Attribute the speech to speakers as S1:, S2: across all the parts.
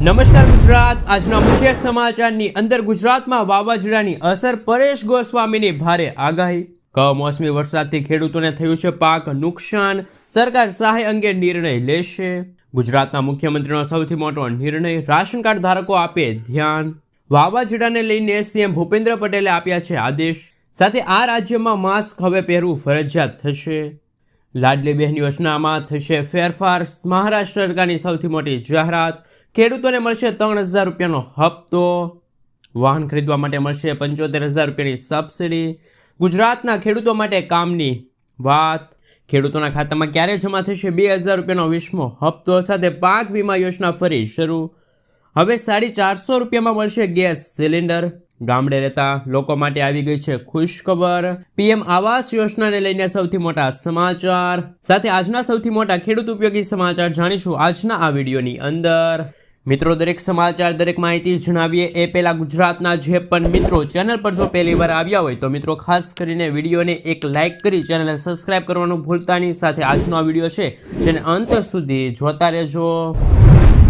S1: નમસ્કાર ગુજરાત. આજના મુખ્ય સમાચારની અંદર ગુજરાતમાં વાવાઝોડાની અસર, પરેશ ગોસ્વામીની ભારે આગાહી, કમોસમી વરસાદથી ખેડૂતોને થયું છે પાક નુકસાન, સરકાર સહાય અંગે નિર્ણય લેશે, ગુજરાતના મુખ્યમંત્રીનો સૌથી મોટો નિર્ણય, રાશન કાર્ડ ધારકો આપે ધ્યાન, વાવાઝોડાને લઈને સીએમ ભૂપેન્દ્ર પટેલે આપ્યા છે આદેશ, સાથે આ રાજ્યમાં માસ્ક હવે પહેરવું ફરજિયાત થશે, લાડલી બહેન યોજનામાં થશે ફેરફાર, મહારાષ્ટ્ર સરકારની સૌથી મોટી જાહેરાત, ખેડૂતોને મળશે 3,000 રૂપિયાનો હપ્તો, વાહન ખરીદવા માટે મળશે 75,000 રૂપિયાની સબસિડી, ગુજરાતના ખેડૂતો માટે કામની વાત, ખેડૂતોના ખાતામાં ક્યારે જમા થશે 2,000 રૂપિયાનો 20મો હપ્તો, સાથે પાક વીમા યોજના ફરી શરૂ, હવે 450 રૂપિયામાં મળશે ગેસ સિલિન્ડર, ગામડે રહેતા લોકો માટે આવી ગઈ છે ખુશખબર, પીએમ આવાસ યોજનાને લઈને સૌથી મોટા સમાચાર, સાથે આજના સૌથી મોટા ખેડૂત ઉપયોગી સમાચાર જાણીશું આજના આ વિડીયોની અંદર. મિત્રો, દરેક સમાચાર, દરેક માહિતી જણાવીએ એ પહેલાં ગુજરાતના જે પણ મિત્રો ચેનલ પર જો પહેલી વાર આવ્યા હોય તો મિત્રો ખાસ કરીને વિડીયોને એક લાઇક કરી ચેનલને સબસ્ક્રાઇબ કરવાનું ભૂલતા નહીં, સાથે આજનો આ વિડીયો છે જેને અંત સુધી જોતા રહેજો.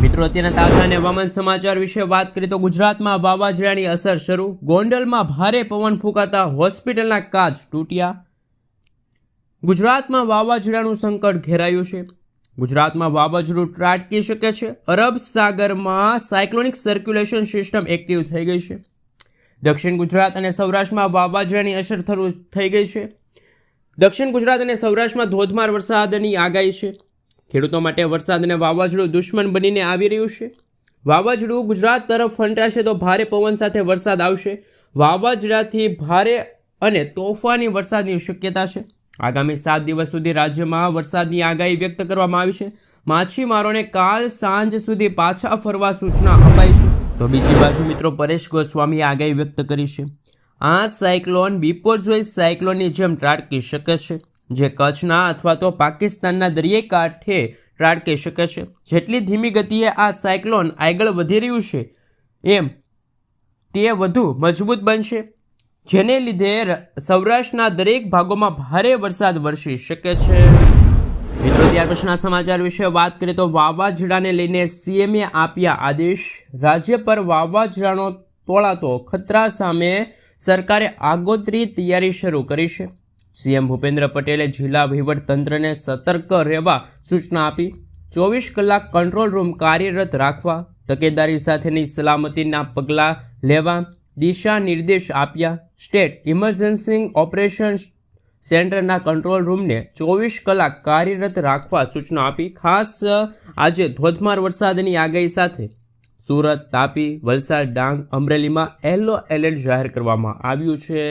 S1: મિત્રો, અત્યારના તાજા અને હવામાન સમાચાર વિશે વાત કરીએ તો ગુજરાતમાં વાવાઝોડાની અસર શરૂ, ગોંડલમાં ભારે પવન ફૂંકાતા હોસ્પિટલના કાચ તૂટ્યા, ગુજરાતમાં વાવાઝોડાનું સંકટ ઘેરાયું છે, ગુજરાતમાં વાવાઝોડું ત્રાટકી શકે છે, અરબ સાગરમાં સાયક્લોનિક સર્ક્યુલેશન સિસ્ટમ એક્ટિવ થઈ ગઈ છે, દક્ષિણ ગુજરાત અને સૌરાષ્ટ્રમાં વાવાઝોડાની અસર થઈ ગઈ છે, દક્ષિણ ગુજરાત અને સૌરાષ્ટ્રમાં ધોધમાર વરસાદની આગાહી છે, ખેડૂતો માટે વરસાદ અને વાવાઝોડું દુશ્મન બનીને આવી રહ્યું છે, વાવાઝોડું ગુજરાત તરફ ફંટાશે તો ભારે પવન સાથે વરસાદ આવશે, વાવાઝોડાથી ભારે અને તોફાની વરસાદની શક્યતા છે, આગામી 7 દિવસ સુધી રાજ્યમાં વરસાદની આગાહી વ્યક્ત કરવામાં આવી છે, માછીમારોને કાલ સાંજ સુધી પાછા ફરવા સૂચના અપાઈ છે. તો બીજી બાજુ મિત્રો પરેશ ગોસ્વામીએ આગાહી વ્યક્ત કરી છે, આ સાયક્લોન બિપોરજોય સાયક્લોનની જેમ ત્રાટકી શકે છે, જે કચ્છના અથવા તો પાકિસ્તાનના દરિયાઈ કાંઠે ત્રાટકી શકે છે. જેટલી ધીમી ગતિએ આ સાયક્લોન આગળ વધી રહ્યું છે એમ તે વધુ મજબૂત બનશે, જેને લીધે સૌરાષ્ટ્રના દરેક ભાગોમાં ભારે વરસાદ વરસી શકે છે. મિત્રો, ત્યાર પછીના સમાચાર વિશે વાત કરીએ તો વાવાઝોડાને લઈને સીએમએ આપ્યા આદેશ, રાજ્ય પર વાવાઝોડાનો તોળાતો ખતરા સામે સરકારે આગોતરી તૈયારી શરૂ કરી છે. સીએમ ભૂપેન્દ્ર પટેલે જિલ્લા વહીવટતંત્રને સતર્ક રહેવા સૂચના આપી, 24 કલાક કંટ્રોલ રૂમ કાર્યરત રાખવા, તકેદારી સાથેની સલામતીના પગલાં લેવા દિશા નિર્દેશ આપ્યા, સ્ટેટ ઇમરજન્સી ઓપરેશન સેન્ટરના કંટ્રોલ રૂમને 24 કલાક કાર્યરત રાખવા સૂચના આપી. ખાસ આજે ધોધમાર વરસાદની આગાહી સાથે સુરત, તાપી, વલસાડ, ડાંગ, અમરેલીમાં યલો એલર્ટ જાહેર કરવામાં આવ્યું છે.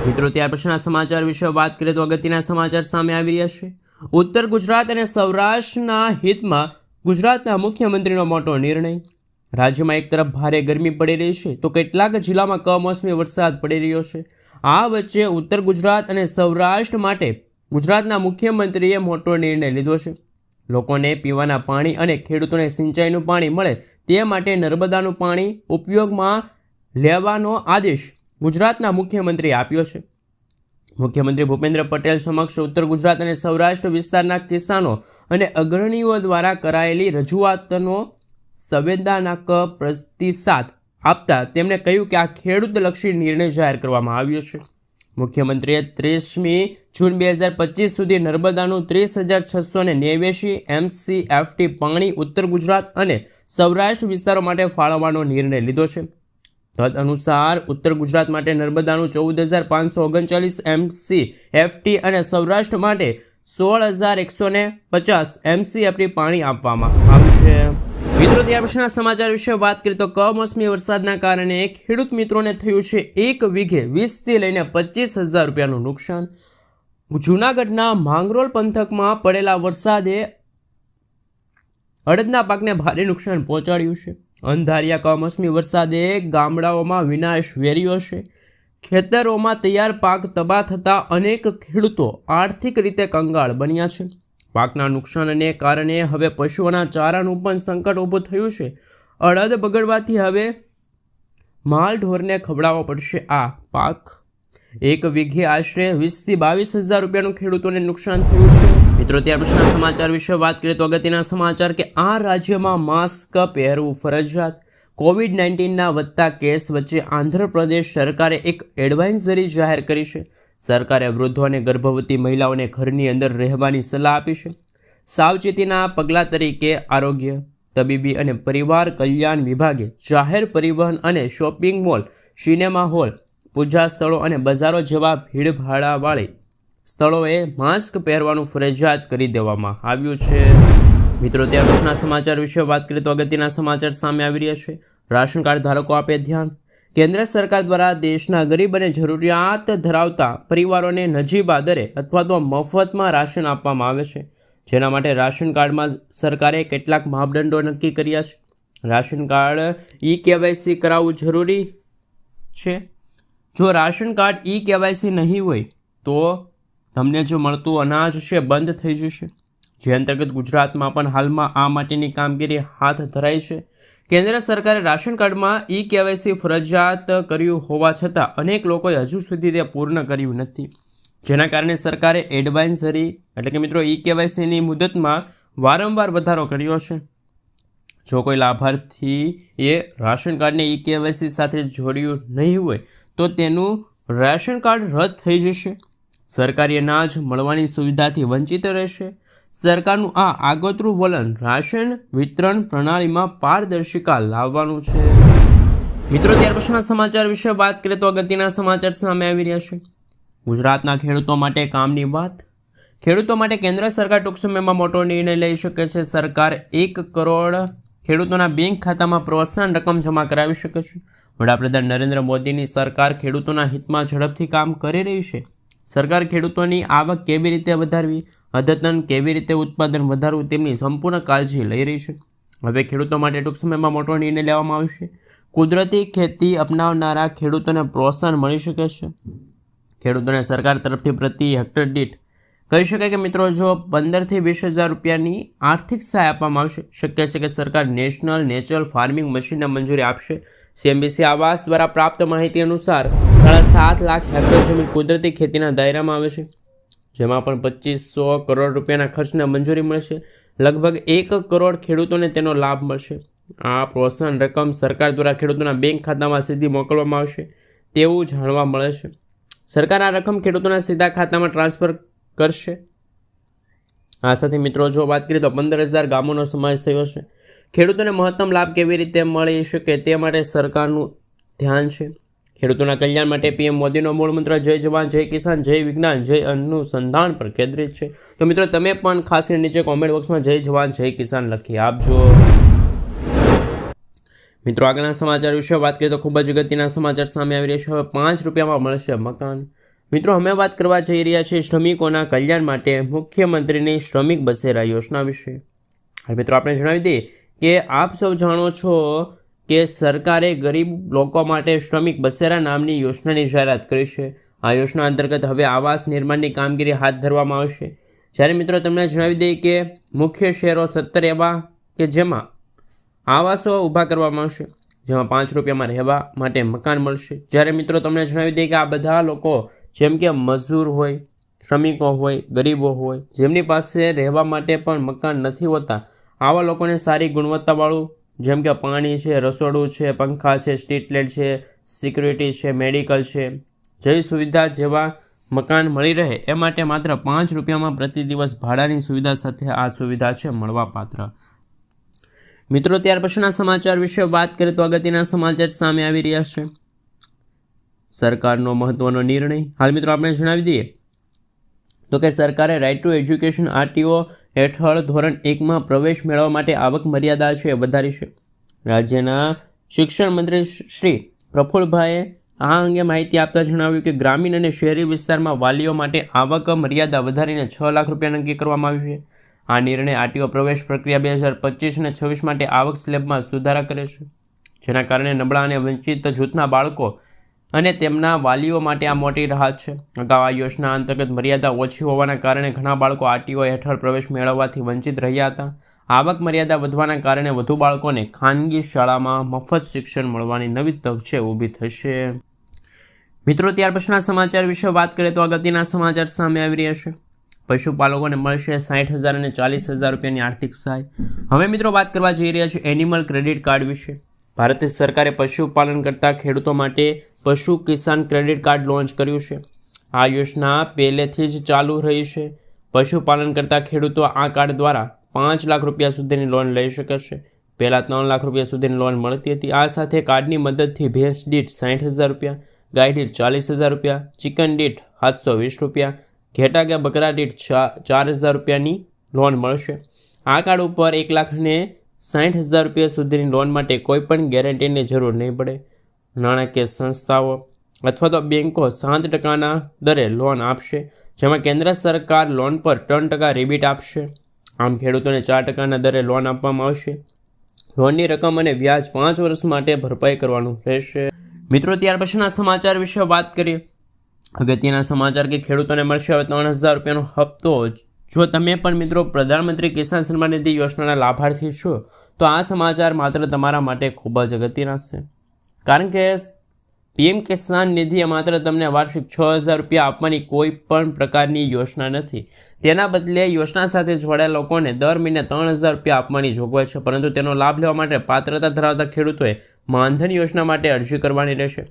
S1: મિત્રો, ત્યાર પછીના સમાચાર વિશે વાત કરીએ તો અગત્યના સમાચાર સામે આવી રહ્યા છે. ઉત્તર ગુજરાત અને સૌરાષ્ટ્રના હિતમાં ગુજરાતના મુખ્યમંત્રીનો મોટો નિર્ણય, રાજ્યમાં એક તરફ ભારે ગરમી પડી રહી છે તો કેટલાક જિલ્લામાં કમોસમી વરસાદ પડી રહ્યો છે. આ વચ્ચે ઉત્તર ગુજરાત અને સૌરાષ્ટ્ર માટે ગુજરાતના મુખ્યમંત્રીએ મોટો નિર્ણય લીધો છે. લોકોને પીવાના પાણી અને ખેડૂતોને સિંચાઈનું પાણી મળે તે માટે નર્મદાનું પાણી ઉપયોગમાં લેવાનો આદેશ ગુજરાતના મુખ્યમંત્રીએ આપ્યો છે. મુખ્યમંત્રી ભૂપેન્દ્ર પટેલ સમક્ષ ઉત્તર ગુજરાત અને સૌરાષ્ટ્ર વિસ્તારના કિસાનો અને અગ્રણીઓ દ્વારા કરાયેલી રજૂઆતનો સંવેદનાક પ્રતિસાદ આપતા તેમણે કહ્યું કે આ ખેડૂતલક્ષી નિર્ણય જાહેર કરવામાં આવ્યો છે. મુખ્યમંત્રીએ 30મી જૂન 2025 સુધી નર્મદાનું 30,689 MCFT પાણી ઉત્તર ગુજરાત અને સૌરાષ્ટ્ર વિસ્તારો માટે ફાળવવાનો નિર્ણય લીધો છે. તદ અનુસાર ઉત્તર ગુજરાત માટે નર્મદાનું 14,539 MCFT અને સૌરાષ્ટ્ર માટે 16,150 MCFT પાણી આપવામાં આવશે. મિત્રો, ત્યાર પછીના સમાચાર વિશે વાત કરીએ તો કમોસમી વરસાદના કારણે ખેડૂત મિત્રોને થયું છે 1 વીઘે 20થી લઈને 25,000 રૂપિયાનું નુકસાન. જૂનાગઢના માંગરોળ પંથકમાં પડેલા વરસાદે અડદના પાકને ભારે નુકસાન પહોંચાડ્યું છે. અંધારિયા કમોસમી વરસાદે ગામડાઓમાં વિનાશ વેર્યો છે. ખેતરોમાં તૈયાર પાક તબાહ થતા અનેક ખેડૂતો આર્થિક રીતે કંગાળ બન્યા છે. પાકના નુકસાનને કારણે હવે પશુઓના ચારાનું પણ સંકટ ઊભું થયું છે. અડદ બગડવાથી હવે માલ ઢોરને ખવડાવવો પડશે આ પાક. 1 વીઘે આશરે 20,000 થી 22,000 રૂપિયાનું ખેડૂતોને નુકસાન થયું છે. મિત્રો ત્યાર પછીના સમાચાર વિશે વાત કરીએ તો અગત્યના સમાચાર કે આ રાજ્યમાં માસ્ક પહેરવું ફરજિયાત. કોવિડ-19ના વધતા કેસ વચ્ચે આંધ્રપ્રદેશ સરકારે એક એડવાઇઝરી જાહેર કરી છે. સરકારે વૃદ્ધો અને ગર્ભવતી મહિલાઓને ઘરની અંદર રહેવાની સલાહ આપી છે. સાવચેતીના પગલાં તરીકે આરોગ્ય, તબીબી અને પરિવાર કલ્યાણ વિભાગે જાહેર પરિવહન અને શોપિંગ મોલ, સિનેમા હોલ, પૂજા સ્થળો અને બજારો જેવા ભીડભાડવાળી સ્થળોએ માસ્ક પહેરવાનું ફરજિયાત કરી દેવામાં આવ્યું છે. મિત્રો ત્યાર પછીના સમાચાર વિશે વાત કરીએ તો અગત્યના સમાચાર સામે આવી રહ્યા છે. રાશન કાર્ડ ધારકો આપે ધ્યાન. કેન્દ્ર સરકાર દ્વારા દેશના ગરીબ અને જરૂરિયાત ધરાવતા પરિવારોને નજીવા દરે અથવા તો મફતમાં રાશન આપવામાં આવે છે. જેના માટે રાશન કાર્ડમાં સરકારે કેટલાક માપદંડો નક્કી કર્યા છે. રાશન કાર્ડ KYC કરાવવું જરૂરી છે. જો રાશન કાર્ડ KYC નહીં હોય તો તમને જો મળતું અનાજ છે બંધ થઈ જશે. જે અંતર્ગત ગુજરાતમાં પણ હાલમાં આ માટેની કામગીરી હાથ ધરાઈ છે. કેન્દ્ર સરકારે રાશન કાર્ડમાં KYC ફરજિયાત કર્યું હોવા છતાં અનેક લોકોએ હજુ સુધી તે પૂર્ણ કર્યું નથી. જેના કારણે સરકારે એડવાઇઝરી એટલે કે મિત્રો KYCની મુદતમાં વારંવાર વધારો કર્યો છે. જો કોઈ લાભાર્થીએ રાશન કાર્ડને KYC સાથે જોડ્યું નહીં હોય તો તેનું રાશન કાર્ડ રદ થઈ જશે. સરકારી અનાજ મળવાની સુવિધાથી વંચિત રહેશે. સરકારનું આ આગોતરું વલણ રાશન વિતરણ પ્રણાલીમાં પારદર્શિતા લાવવાનું છે. મિત્રો ત્યાર પછીના સમાચાર વિશે વાત કરીએ તો અગત્યના સમાચાર સામે આવી રહ્યા છે. ગુજરાતના ખેડૂતો માટે કામની વાત. ખેડૂતો માટે કેન્દ્ર સરકાર ટૂંક સમયમાં મોટો નિર્ણય લઈ શકે છે. સરકાર 1 કરોડ ખેડૂતોના બેંક ખાતામાં પ્રોત્સાહન રકમ જમા કરાવી શકે છે. વડાપ્રધાન નરેન્દ્ર મોદીની સરકાર ખેડૂતોના હિતમાં ઝડપથી કામ કરી રહી છે. સરકાર ખેડૂતોની આવક કેવી રીતે વધારવી, અદ્યતન કેવી રીતે ઉત્પાદન વધારવું તેમની સંપૂર્ણ કાળજી લઈ રહી છે. હવે ખેડૂતો માટે ટૂંક સમયમાં મોટો નિર્ણય લેવામાં આવશે. કુદરતી ખેતી અપનાવનારા ખેડૂતોને પ્રોત્સાહન મળી શકે છે. ખેડૂતોને સરકાર તરફથી પ્રતિ હેક્ટર દીઠ કહી શકાય કે મિત્રો જો 15,000 થી 20,000 રૂપિયાની આર્થિક સહાય આપવામાં આવશે. શક્ય છે કે સરકાર નેશનલ નેચરલ ફાર્મિંગ મશીનને મંજૂરી આપશે. CNBC આવાસ દ્વારા પ્રાપ્ત માહિતી અનુસાર 7.5 લાખ હેક્ટર જમીન કુદરતી ખેતીના દાયરામાં આવે છે. જેમાં પણ 2500 કરોડ રૂપિયાના ખર્ચને મંજૂરી મળશે. લગભગ 1 કરોડ ખેડૂતોને તેનો લાભ મળશે. આ પ્રોત્સાહન રકમ સરકાર દ્વારા ખેડૂતોના બેંક ખાતામાં સીધી મોકલવામાં આવશે તેવું જાણવા મળે છે. સરકાર આ રકમ ખેડૂતોના સીધા ખાતામાં ટ્રાન્સફર કરશે. આ સાથે મિત્રો જો વાત કરીએ તો 15,000 ગામોનો સમાવેશ થયો છે. ખેડૂતોને મહત્તમ લાભ કેવી રીતે મળી શકે તે માટે સરકારનું ધ્યાન છે. ખેડૂતોના કલ્યાણ માટે PM મોદીનો મૂળ મંત્ર જય જવાન જય કિસાન જય વિજ્ઞાન જય અનુસંધાન પર કેન્દ્રિત છે. તો મિત્રો તમે પણ ખાસ કરીને નીચે કોમેન્ટ બોક્સમાં જય જવાન જય કિસાન લખી આપજો. મિત્રો આગળના સમાચાર વિશે વાત કરીએ તો ખૂબ જ અગત્યના સમાચાર સામે આવી રહ્યા છે. હવે 5 રૂપિયામાં મળશે મકાન. મિત્રો અમે વાત કરવા જઈ રહ્યા છીએ શ્રમિકોના કલ્યાણ માટે મુખ્યમંત્રીની શ્રમિક બસેરા યોજના વિશે. હવે મિત્રો આપણે જણાવી દઈએ કે આપ સૌ જાણો છો કે સરકારે ગરીબ લોકો માટે શ્રમિક બસેરા નામની યોજનાની જાહેરાત કરી છે. આ યોજના અંતર્ગત હવે આવાસ નિર્માણની કામગીરી હાથ ધરવામાં આવશે. જ્યારે મિત્રો તમને જણાવી દઈએ કે મુખ્ય શહેરો 17 એવા કે જેમાં આવાસો ઊભા કરવામાં આવશે, જેમાં 5 રૂપિયામાં રહેવા માટે મકાન મળશે. જ્યારે મિત્રો તમને જણાવી દઈએ કે આ બધા લોકો જેમ કે મજૂર હોય, શ્રમિકો હોય, ગરીબો હોય, જેમની પાસે રહેવા માટે પણ મકાન નથી હોતા, આવા લોકોને સારી ગુણવત્તાવાળું જેમ કે પાણી છે, રસોડું છે, પંખા છે, સ્ટ્રીટ લાઇટ છે, સિક્યુરિટી છે, મેડિકલ છે, જેવી સુવિધા જેવા મકાન મળી રહે એ માટે માત્ર 5 રૂપિયામાં પ્રતિ દિવસ ભાડાની સુવિધા સાથે આ સુવિધા છે મળવાપાત્ર. મિત્રો ત્યાર પછીના સમાચાર વિશે વાત કરીએ તો અગત્યના સમાચાર સામે આવી રહ્યા છે. સરકારનો મહત્વનો નિર્ણય. હાલ મિત્રો આપણે જણાવી દઈએ તો કે સરકારે રાઇટ ટુ એજ્યુકેશન RTO હેઠળ ધોરણ 1માં પ્રવેશ મેળવવા માટે આવક મર્યાદા છે વધારી છે. રાજ્યના શિક્ષણ મંત્રી શ્રી પ્રફુલ્લભાઈએ આ અંગે માહિતી આપતા જણાવ્યું કે ગ્રામીણ અને શહેરી વિસ્તારમાં વાલીઓ માટે આવક મર્યાદા વધારીને 6 લાખ રૂપિયા નક્કી કરવામાં આવ્યું છે. આ નિર્ણય RTO પ્રવેશ પ્રક્રિયા 2025 અને 26 માટે આવક સ્લેબમાં સુધારા કરે છે, જેના કારણે નબળા અને વંચિત જૂથના બાળકો અને તેમના વાલીઓ માટે આ મોટી રાહત છે. અગાઉ આ યોજના અંતર્ગત મર્યાદા ઓછી હોવાના કારણે ઘણા બાળકો RTO હેઠળ પ્રવેશ મેળવવાથી વંચિત રહ્યા હતા. આવક મર્યાદા વધવાના કારણે વધુ બાળકોને ખાનગી શાળામાં મફત શિક્ષણ મળવાની નવી તક છે ઊભી થશે. મિત્રો ત્યાર પછીના સમાચાર વિશે વાત કરીએ તો અગત્યના સમાચાર સામે આવી રહ્યા છે. પશુપાલકોને મળશે 60,000 અને 40,000 રૂપિયાની આર્થિક સહાય. હવે મિત્રો વાત કરવા જઈ રહ્યા છે એનિમલ ક્રેડિટ કાર્ડ વિશે. ભારત સરકારે પશુપાલન કરતા ખેડૂતો માટે પશુ કિસાન ક્રેડિટ કાર્ડ લોન્ચ કર્યું છે. આ યોજના પહેલેથી જ ચાલુ રહી છે. પશુપાલન કરતા ખેડૂતો આ કાર્ડ દ્વારા 5 લાખ રૂપિયા સુધીની લોન લઈ શકે છે. પહેલાં 3 લાખ રૂપિયા સુધીની લોન મળતી હતી. આ સાથે કાર્ડની મદદથી ભેંસ દીઠ 60,000 રૂપિયા, ગાય દીઠ 40,000 રૂપિયા, ચિકન દીઠ 720 રૂપિયા, ઘેટા કે બકરા દીઠ 4,000 રૂપિયાની લોન મળશે. આ કાર્ડ ઉપર 1,60,000 રૂપિયા સુધીની લોન માટે કોઈ પણ ગેરંટીની જરૂર નહીં પડે. નાણાકીય સંસ્થાઓ અથવા તો બેન્કો 7% દરે લોન આપશે, જેમાં કેન્દ્ર સરકાર લોન પર 3% રિબીટ આપશે. આમ ખેડૂતોને 4% દરે લોન આપવામાં આવશે. લોનની રકમ અને વ્યાજ 5 વર્ષ માટે ભરપાઈ કરવાનું રહેશે. મિત્રો ત્યાર પછીના સમાચાર વિશે વાત કરીએ. અગત્યના સમાચાર કે ખેડૂતોને મળશે હવે 3,000 રૂપિયાનો હપ્તો. જો તમે પણ મિત્રો પ્રધાનમંત્રી કિસાન સન્માન નિધિ યોજનાના લાભાર્થી છો તો આ સમાચાર માત્ર તમારા માટે ખૂબ જ અગત્યના છે. કારણ કે પીએમ કિસાન નિધિ માત્ર તમને વાર્ષિક 6,000 રૂપિયા આપવાની કોઈ પણ પ્રકારની યોજના નથી. તેના બદલે યોજના સાથે જોડાયેલા લોકોને દર મહિને 3,000 રૂપિયા આપવાની જોગવાઈ છે. પરંતુ તેનો લાભ લેવા માટે પાત્રતા ધરાવતા ખેડૂતોએ માનધન યોજના માટે અરજી કરવાની રહેશે.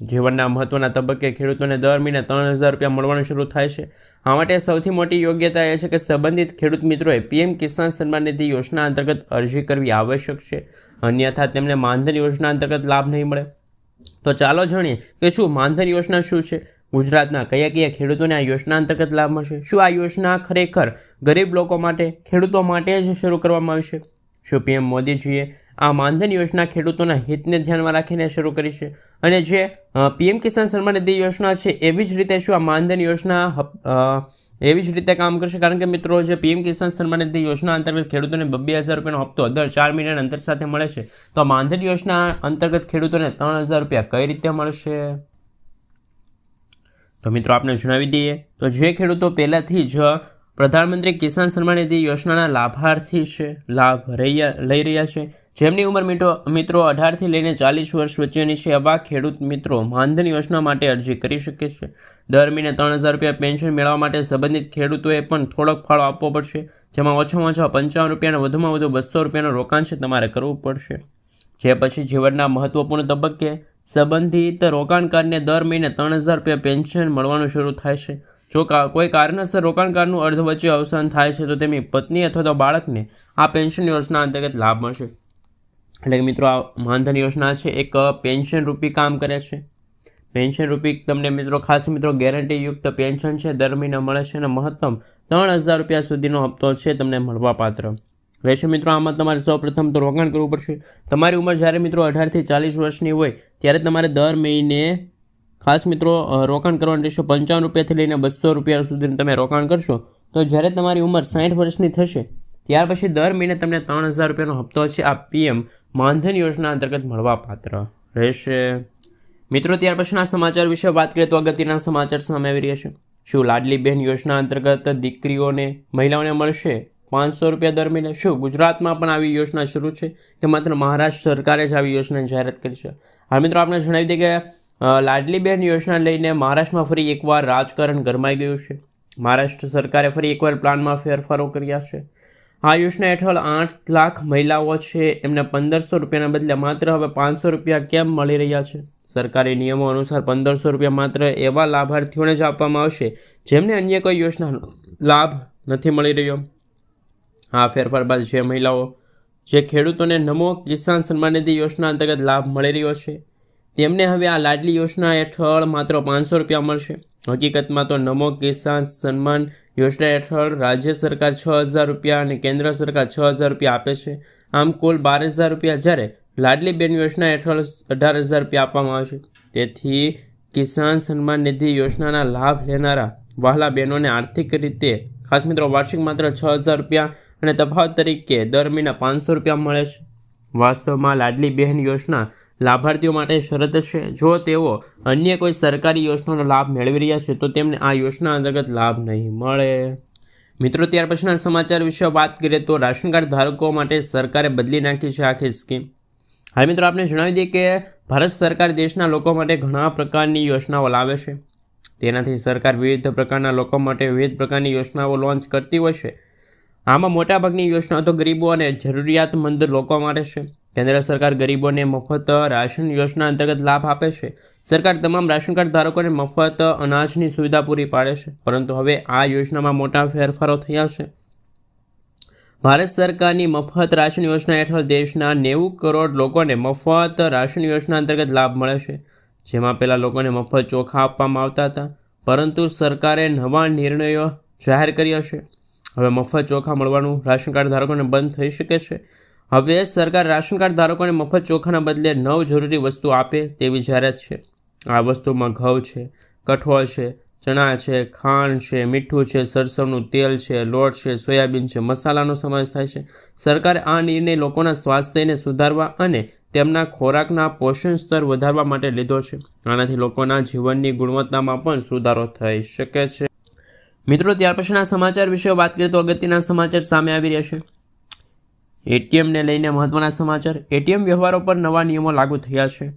S1: જીવનના મહત્વના તબક્કે ખેડૂતોને દર મહિને 3,000 રૂપિયા મળવાનું શરૂ થાય છે. આ માટે સૌથી મોટી યોગ્યતા એ છે કે સંબંધિત ખેડૂત મિત્રોએ પીએમ કિસાન સન્માન નિધિ યોજના અંતર્ગત અરજી કરવી આવશ્યક છે. અન્યથા તેમને માનધન યોજના અંતર્ગત લાભ નહીં મળે. તો ચાલો જાણીએ કે શું માનધન યોજના શું છે, ગુજરાતના કયા કયા ખેડૂતોને આ યોજના અંતર્ગત લાભ મળશે, શું આ યોજના ખરેખર ગરીબ લોકો માટે, ખેડૂતો માટે જ શરૂ કરવામાં આવી છે, શું પીએમ મોદીજીએ આ માનધન યોજના ખેડૂતોના હિતને ધ્યાનમાં રાખીને શરૂ કરી છે, અને જે પીએમ કિસાન સન્માન નિધિ યોજના છે એવી જ રીતે શું આ માનધન યોજના એવી જ રીતે કામ કરશે. કારણ કે મિત્રો જે પીએમ કિસાન સન્માન નિધિ યોજના અંતર્ગત ખેડૂતોને 2,000 રૂપિયાનો હપ્તો દર 4 મહિનાના અંતર સાથે મળે છે, તો માનધન યોજના અંતર્ગત ખેડૂતોને 3,000 રૂપિયા કઈ રીતે મળશે તો મિત્રો આપણે જણાવી દઈએ. તો જે ખેડૂતો પહેલાંથી જ પ્રધાનમંત્રી કિસાન સન્માન નિધિ યોજનાના લાભાર્થી છે, લાભ લઈ રહ્યા છે, જેમની ઉંમર મિત્રો 18થી લઈને 40 વર્ષ વચ્ચેની છે, એવા ખેડૂત મિત્રો માનધન યોજના માટે અરજી કરી શકે છે. દર મહિને 3,000 રૂપિયા પેન્શન મેળવવા માટે સંબંધિત ખેડૂતોએ પણ થોડોક ફાળો આપવો પડશે, જેમાં ઓછામાં ઓછા 55 રૂપિયા અને વધુમાં વધુ 200 રૂપિયાનું રોકાણ છે તમારે કરવું પડશે. જે પછી જીવનના મહત્વપૂર્ણ તબક્કે સંબંધિત રોકાણકારને દર મહિને 3,000 રૂપિયા પેન્શન મળવાનું શરૂ થાય છે. જો કોઈ કારણસર રોકાણકારનું અર્ધ વચ્ચે અવસાન થાય છે તો તેમની પત્ની અથવા તો બાળકને આ પેન્શન યોજના અંતર્ગત લાભ મળશે. એટલે કે મિત્રો આ માનધન યોજના છે એક પેન્શન રૂપી કામ કરે છે. પેન્શન રૂપી તમને મિત્રો ખાસ મિત્રો ગેરંટીયુક્ત પેન્શન છે દર મહિને મળે છે, અને મહત્તમ 3,000 રૂપિયા સુધીનો હપ્તો છે તમને મળવાપાત્ર રહેશે. મિત્રો આમાં તમારે સૌપ્રથમ તો રોકાણ કરવું પડશે. તમારી ઉંમર જ્યારે મિત્રો 18થી 40 વર્ષની હોય ત્યારે તમારે દર મહિને ખાસ મિત્રો રોકાણ કરવાનું રહેશે. 55 રૂપિયાથી લઈને 200 રૂપિયા સુધીનું તમે રોકાણ કરશો તો જ્યારે તમારી ઉંમર 60 વર્ષની થશે ત્યાર પછી દર મહિને તમને 3,000 રૂપિયાનો હપ્તો છે આ પીએમ માનધન યોજના અંતર્ગત મળવાપાત્ર રહેશે. મિત્રો ત્યાર પછીના સમાચાર વિશે વાત કરીએ તો અગત્યના સમાચાર સામે આવી રહ્યા છે. શું લાડલી બહેન યોજના અંતર્ગત દીકરીઓને મહિલાઓને મળશે 500 રૂપિયા દર મહિને? શું ગુજરાતમાં પણ આવી યોજના શરૂ છે કે માત્ર મહારાષ્ટ્ર સરકારે જ આવી યોજનાની જાહેરાત કરી છે? હા મિત્રો આપણે જણાવી દઈએ કે લાડલી બહેન યોજના લઈને મહારાષ્ટ્રમાં ફરી એકવાર રાજકારણ ગરમાઈ ગયું છે. મહારાષ્ટ્ર સરકારે ફરી એકવાર પ્લાનમાં ફેરફારો કર્યા છે. આ યોજના હેઠળ 8 લાખ મહિલાઓ છે એમને 1,500 રૂપિયાના બદલે માત્ર હવે 500 રૂપિયા કેમ મળી રહ્યા છે? સરકારી નિયમો અનુસાર 1,500 રૂપિયા માત્ર એવા લાભાર્થીઓને જ આપવામાં આવશે જેમને અન્ય કોઈ યોજનાનો લાભ નથી મળી રહ્યો. આ ફેરફાર બાદ જે મહિલાઓ જે ખેડૂતોને નમો કિસાન સન્માન નિધિ યોજના અંતર્ગત લાભ મળી રહ્યો છે તેમને હવે આ લાડલી યોજના હેઠળ માત્ર 500 રૂપિયા મળશે. હકીકતમાં તો નમો કિસાન સન્માન યોજના હેઠળ રાજ્ય સરકાર 6,000 રૂપિયા અને કેન્દ્ર સરકાર 6,000 રૂપિયા આપે છે. આમ કુલ 12,000 રૂપિયા, જ્યારે લાડલી બેન યોજના હેઠળ 18,000 રૂપિયા આપવામાં આવે છે. તેથી કિસાન સન્માન નિધિ યોજનાના લાભ લેનારા વહાલા બહેનોને આર્થિક રીતે ખાસ મિત્રો વાર્ષિક માત્ર 6,000 રૂપિયા અને તફાવત તરીકે દર મહિના 500 રૂપિયા મળે છે. વાસ્તવમાં લાડલી બહેન યોજના લાભાર્થીઓ માટે શરત છે. જો તેઓ અન્ય કોઈ સરકારી યોજનાનો લાભ મેળવી રહ્યા છે તો તેમને આ યોજના અંતર્ગત લાભ નહીં મળે. મિત્રો ત્યાર પછીના સમાચાર વિશે વાત કરીએ તો રાશન કાર્ડ ધારકો માટે સરકારે બદલી નાખી છે આખી સ્કીમ. હવે મિત્રો આપણે જણાવી દઈએ કે ભારત સરકાર દેશના લોકો માટે ઘણા પ્રકારની યોજનાઓ લાવે છે. તેનાથી સરકાર વિવિધ પ્રકારના લોકો માટે વિવિધ પ્રકારની યોજનાઓ લોન્ચ કરતી હોય છે. આમાં મોટાભાગની યોજનાઓ તો ગરીબો અને જરૂરિયાતમંદ લોકો માટે છે. કેન્દ્ર સરકાર ગરીબોને મફત રાશન યોજના અંતર્ગત લાભ આપે છે. સરકાર તમામ રાશન કાર્ડ ધારકોને મફત અનાજની સુવિધા પૂરી પાડે છે. પરંતુ હવે આ યોજનામાં મોટા ફેરફારો થયા છે. ભારત સરકારની મફત રાશન યોજના હેઠળ દેશના 90 કરોડ લોકોને મફત રાશન યોજના અંતર્ગત લાભ મળે છે. જેમાં પહેલાં લોકોને મફત ચોખા આપવામાં આવતા હતા, પરંતુ સરકારે નવા નિર્ણયો જાહેર કર્યા છે. હવે મફત ચોખા મળવાનું રાશન કાર્ડ ધારકોને બંધ થઈ શકે છે. હવે સરકાર રાશન કાર્ડ ધારકોને મફત ચોખાના બદલે 9 જરૂરી વસ્તુ આપે તેવી જાહેરાત છે. આ વસ્તુમાં ઘઉં છે, કઠોળ છે, ચણા છે, ખાંડ છે, મીઠું છે, સરસવનું તેલ છે, લોટ છે, સોયાબીન છે, મસાલાનો સમાવેશ થાય છે. સરકારે આ નિર્ણય લોકોના સ્વાસ્થ્યને સુધારવા અને તેમના ખોરાકના પોષણ સ્તર વધારવા માટે લીધો છે. આનાથી લોકોના જીવનની ગુણવત્તામાં પણ સુધારો થઈ શકે છે. મિત્રો, ત્યાર પછીના સમાચાર વિશે વાત કરીએ તો અગત્યના સમાચાર સામે આવી રહ્યા છે. એટીએમને લઈને મહત્વના સમાચાર. એટીએમ વ્યવહારો પર નવા નિયમો લાગુ થયા છે.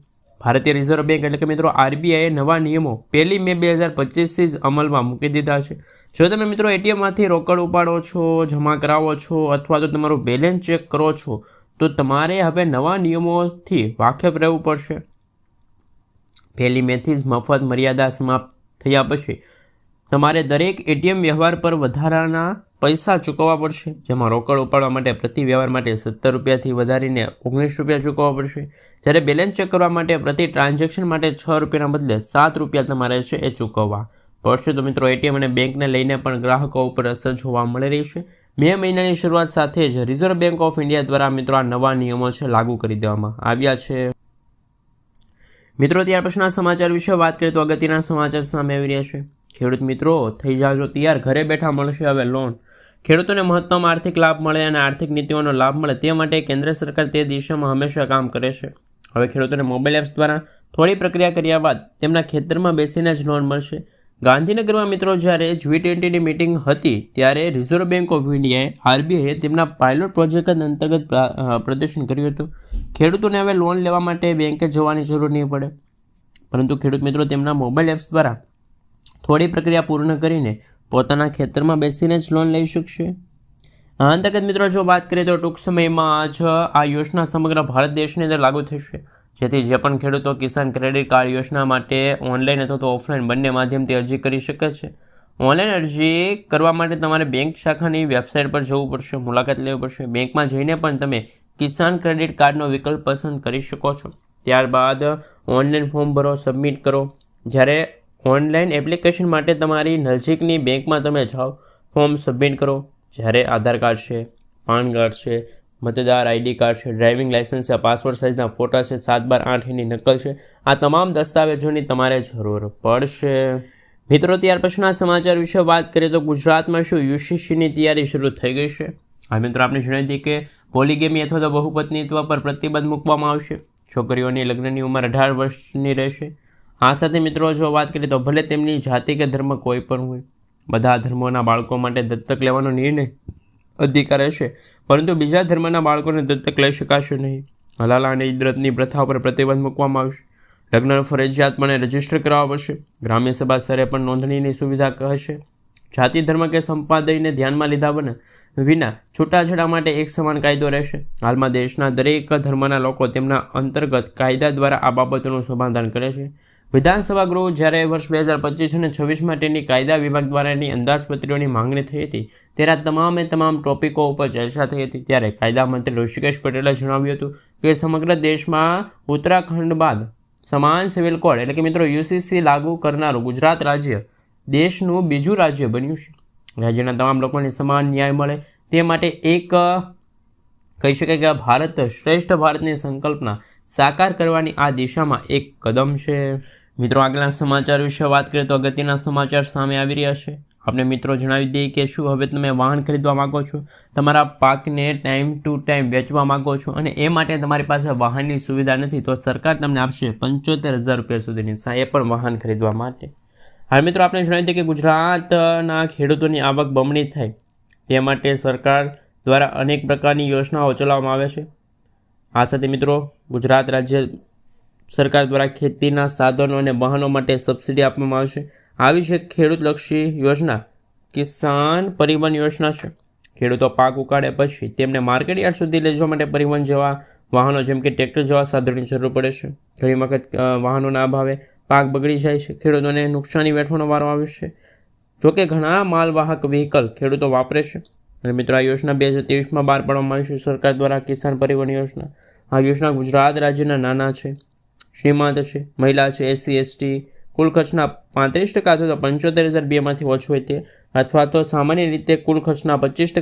S1: ભારતીય રિઝર્વ બેંક એટલે કે મિત્રો આરબીઆઈએ નવા નિયમો 1 મે 2025થી જ અમલમાં મૂકી દીધા છે. જો તમે મિત્રો એટીએમમાંથી રોકડ ઉપાડો છો, જમા કરાવો છો અથવા તો તમારું બેલેન્સ ચેક કરો છો તો તમારે હવે નવા નિયમોથી વાકેફ રહેવું પડશે. 1 મેથી જ મફત મર્યાદા સમાપ્ત થયા પછી તમારે દરેક એટીએમ વ્યવહાર પર વધારાના પૈસા ચૂકવવા પડશે. જેમાં રોકડ ઉપાડવા માટે પ્રતિ વ્યવહાર માટે 17 રૂપિયાથી વધારીને 19 રૂપિયા ચૂકવવા પડશે. જ્યારે બેલેન્સ ચેક કરવા માટે પ્રતિ ટ્રાન્ઝેક્શન માટે 6 રૂપિયાના બદલે 7 રૂપિયા તમારે છે એ ચૂકવવા પડશે. તો મિત્રો એટીએમ અને બેંકને લઈને પણ ગ્રાહકો ઉપર અસર જોવા મળી રહી છે. મે મહિનાની શરૂઆત સાથે જ રિઝર્વ બેંક ઓફ ઇન્ડિયા દ્વારા મિત્રો આ નવા નિયમો છે લાગુ કરી દેવામાં આવ્યા છે. મિત્રો, ત્યાર પછીના સમાચાર વિશે વાત કરીએ તો અગત્યના સમાચાર સામે આવી રહ્યા છે. ખેડૂત મિત્રો થઈ જાજો તૈયાર, ઘરે બેઠા મળશે હવે લોન. ખેડૂતોને મહત્તમ આર્થિક લાભ મળે અને આર્થિક નીતિઓનો લાભ મળે તે માટે કેન્દ્ર સરકાર તે દિશામાં હંમેશા કામ કરે છે. હવે ખેડૂતોને મોબાઈલ એપ્સ દ્વારા થોડી પ્રક્રિયા કર્યા બાદ તેમના ખેતરમાં બેસીને જ લોન મળશે. ગાંધીનગરમાં મિત્રો જ્યારે G20ની મિટિંગ હતી ત્યારે રિઝર્વ બેંક ઓફ ઇન્ડિયાએ આરબીઆઈએ તેમના પાયલોટ પ્રોજેક્ટ અંતર્ગત પ્રદર્શન કર્યું હતું. ખેડૂતોને હવે લોન લેવા માટે બેંકે જવાની જરૂર નહીં પડે, પરંતુ ખેડૂત મિત્રો તેમના મોબાઈલ એપ્સ દ્વારા થોડી પ્રક્રિયા પૂર્ણ કરીને પોતાના ખેતરમાં બેસીને જ લોન લઈ શકશે. આ અંતર્ગત મિત્રો જો વાત કરીએ તો ટૂંક સમયમાં જ આ યોજના સમગ્ર ભારત દેશની અંદર લાગુ થશે. જેથી જે પણ ખેડૂતો કિસાન ક્રેડિટ કાર્ડ યોજના માટે ઓનલાઈન અથવા તો ઓફલાઈન બંને માધ્યમથી અરજી કરી શકે છે. ઓનલાઈન અરજી કરવા માટે તમારે બેંક શાખાની વેબસાઇટ પર જવું પડશે, મુલાકાત લેવી પડશે. બેંકમાં જઈને પણ તમે કિસાન ક્રેડિટ કાર્ડનો વિકલ્પ પસંદ કરી શકો છો. ત્યારબાદ ઓનલાઈન ફોર્મ ભરો, સબમિટ કરો. જ્યારે ઓનલાઈન એપ્લિકેશન માટે તમારી નજીકની બેંકમાં તમે જાઓ, ફોર્મ સબમિટ કરો. જ્યારે આધાર કાર્ડ છે, પાન કાર્ડ છે, મતદાર આઈડી કાર્ડ છે, ડ્રાઇવિંગ લાઇસન્સ છે, પાસપોર્ટ સાઇઝના ફોટા છે, 7/8ની નકલ છે, આ તમામ દસ્તાવેજોની તમારે જરૂર પડશે. મિત્રો, ત્યાર પછીના સમાચાર વિશે વાત કરીએ તો ગુજરાતમાં શું યુસીસીની તૈયારી શરૂ થઈ ગઈ છે. આ મિત્રો આપણે જણાવી દઈએ કે પોલીગેમી અથવા તો બહુપત્નીત્વ પર પ્રતિબંધ મૂકવામાં આવશે. છોકરીઓની લગ્નની ઉંમર 18 વર્ષની રહેશે. આ સાથે મિત્રો જો વાત કરીએ તો ભલે તેમની જાતિ કે ધર્મ કોઈ પણ હોય, બધા ધર્મોના બાળકો માટે દત્તક લેવાનો નિર્ણય અધિકાર રહેશે, પરંતુ બીજા ધર્મના બાળકોને દત્તક લઈ શકાશે નહીં. હલાલા અને ઈદરતની પ્રથા પર પ્રતિબંધ મૂકવામાં આવશે. લગ્ન ફરજિયાતપણે રજીસ્ટર કરાવવા પડશે. ગ્રામ્ય સભા સ્તરે પણ નોંધણીની સુવિધા હશે. જાતિ ધર્મ કે સંપાદનને ધ્યાનમાં લીધા વિના છૂટાછેડા માટે એક સમાન કાયદો રહેશે. હાલમાં દેશના દરેક ધર્મના લોકો તેમના અંતર્ગત કાયદા દ્વારા આ બાબતોનું સમાધાન કરે છે. વિધાનસભા ગૃહ જ્યારે વર્ષ 2025 અને 26 માટેની કાયદા વિભાગ દ્વારાની અંદાજપત્રીઓની માંગણી થઈ હતી ત્યારે તમામ ટોપિકો ઉપર ચર્ચા થઈ હતી. ત્યારે કાયદા મંત્રી ઋષિકેશ પટેલે જણાવ્યું હતું કે સમગ્ર દેશમાં ઉત્તરાખંડ બાદ સમાન સિવિલ કોડ એટલે કે મિત્રો યુસીસી લાગુ કરનારું ગુજરાત રાજ્ય દેશનું બીજું રાજ્ય બન્યું છે. રાજ્યના તમામ લોકોને સમાન ન્યાય મળે તે માટે એક કહી શકાય કે ભારત શ્રેષ્ઠ ભારતની સંકલ્પના સાકાર કરવાની આ દિશામાં એક કદમ છે. મિત્રો, આગળના સમાચાર વિશે વાત કરીએ તો અગત્યના સમાચાર સામે આવી રહ્યા છે. આપણે મિત્રો જણાવી દઈએ કે શું હવે તમે વાહન ખરીદવા માગો છો, તમારા પાકને ટાઈમ ટુ ટાઈમ વેચવા માગો છો અને એ માટે તમારી પાસે વાહનની સુવિધા નથી, તો સરકાર તમને આપશે 75,000 રૂપિયા સુધીની સહાય પણ વાહન ખરીદવા માટે. હાલ મિત્રો આપણે જણાવી દઈએ કે ગુજરાતના ખેડૂતોની આવક બમણી થાય તે માટે સરકાર દ્વારા અનેક પ્રકારની યોજનાઓ ચલાવવામાં આવે છે. આ સાથે મિત્રો ગુજરાત રાજ્ય સરકાર દ્વારા ખેતીના સાધનો અને વાહનો માટે સબસિડી આપવામાં આવશે. આવી છે ખેડૂતલક્ષી યોજના કિસાન પરિવહન યોજના છે. ખેડૂતો પાક ઉગાડે પછી તેમને માર્કેટ યાર્ડ સુધી લઈ જવા માટે પરિવહન જેવા વાહનો જેમ કે ટ્રેક્ટર જેવા સાધનોની જરૂર પડે છે. ઘણી વખત વાહનોના અભાવે પાક બગડી જાય છે, ખેડૂતોને નુકસાની વેઠવાનો વારો આવે છે. જોકે ઘણા માલવાહક વ્હીકલ ખેડૂતો વાપરે છે. અને મિત્રો, આ યોજના 2023માં બહાર પાડવામાં આવી છે સરકાર દ્વારા, કિસાન પરિવહન યોજના. આ યોજના ગુજરાત રાજ્યના નાના છે, શ્રીમંત છે, મહિલા છે, SC ST કુલ ખર્ચના 35% અથવા તો 75,002માંથી ઓછું હોય તે, અથવા તો સામાન્ય રીતે કુલ ખર્ચના 25%